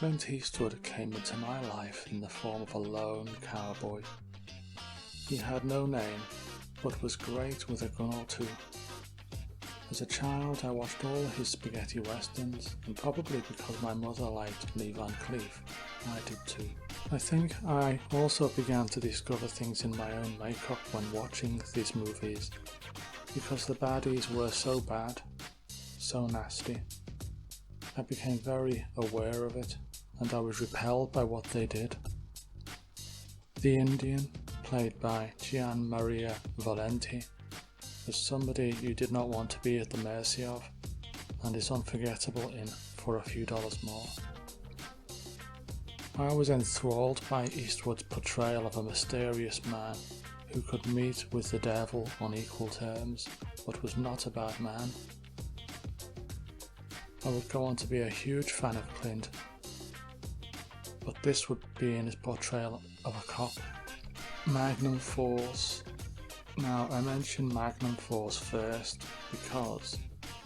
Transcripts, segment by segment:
Clint Eastwood came into my life in the form of a lone cowboy. He had no name, but was great with a gun or two. As a child, I watched all his spaghetti westerns, and probably because my mother liked Lee Van Cleef, I did too. I think I also began to discover things in my own makeup when watching these movies, because the baddies were so bad, so nasty. I became very aware of it, and I was repelled by what they did. The Indian, played by Gian Maria Valenti, was somebody you did not want to be at the mercy of, and is unforgettable in For a Few Dollars More. I was enthralled by Eastwood's portrayal of a mysterious man who could meet with the devil on equal terms, but was not a bad man. I would go on to be a huge fan of Clint, but this would be in his portrayal of a cop. Magnum Force. Now, I mention Magnum Force first because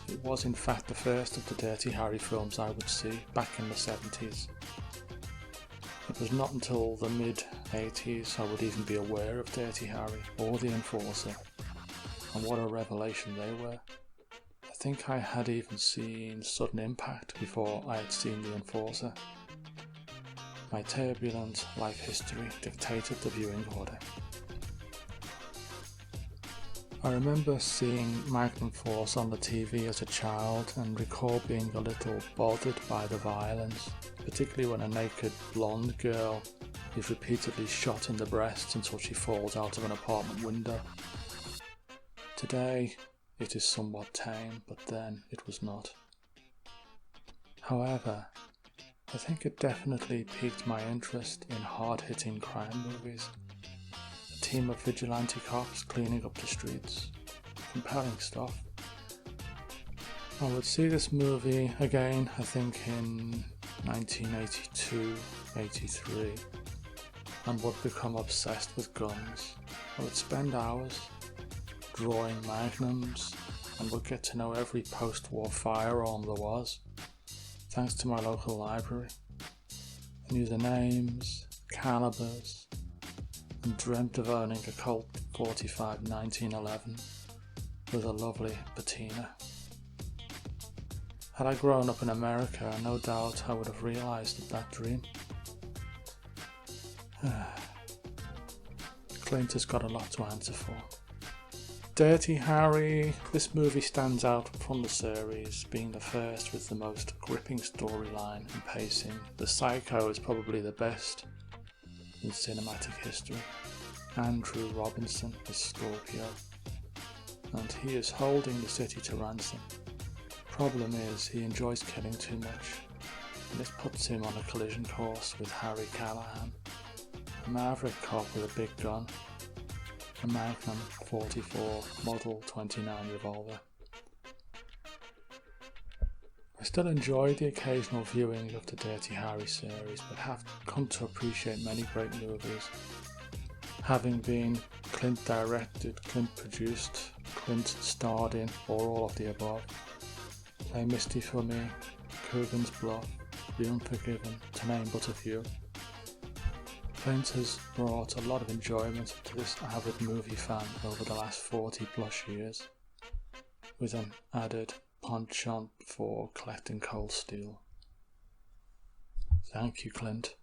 it was in fact the first of the Dirty Harry films I would see back in the 70s. It was not until the mid-80s I would even be aware of Dirty Harry or The Enforcer, and what a revelation they were. I think I had even seen Sudden Impact before I had seen The Enforcer. My turbulent life history dictated the viewing order. I remember seeing Magnum Force on the TV as a child and recall being a little bothered by the violence, particularly when a naked blonde girl is repeatedly shot in the breast until she falls out of an apartment window. Today, it is somewhat tame, but then it was not. However, I think it definitely piqued my interest in hard-hitting crime movies. A team of vigilante cops cleaning up the streets. Compelling stuff. I would see this movie again, I think in 1982-83, and would become obsessed with guns. I would spend hours drawing magnums and would get to know every post-war firearm there was, thanks to my local library. I knew the names, calibers, and dreamt of owning a Colt 45 1911 with a lovely patina. Had I grown up in America, no doubt I would have realised that dream. Clint has got a lot to answer for. Dirty Harry. This movie stands out from the series, being the first with the most gripping storyline and pacing. The Psycho is probably the best in cinematic history. Andrew Robinson is Scorpio, and he is holding the city to ransom. Problem is, he enjoys killing too much, and this puts him on a collision course with Harry Callahan, a maverick cop with a big gun, a Magnum 44 Model 29 revolver. I still enjoy the occasional viewing of the Dirty Harry series, but have come to appreciate many great movies. Having been Clint directed, Clint produced, Clint starred in, or all of the above. Play Misty for Me, Coogan's Bluff, The Unforgiven, to name but a few. Clint has brought a lot of enjoyment to this avid movie fan over the last 40 plus years, with an added penchant for collecting cold steel. Thank you, Clint.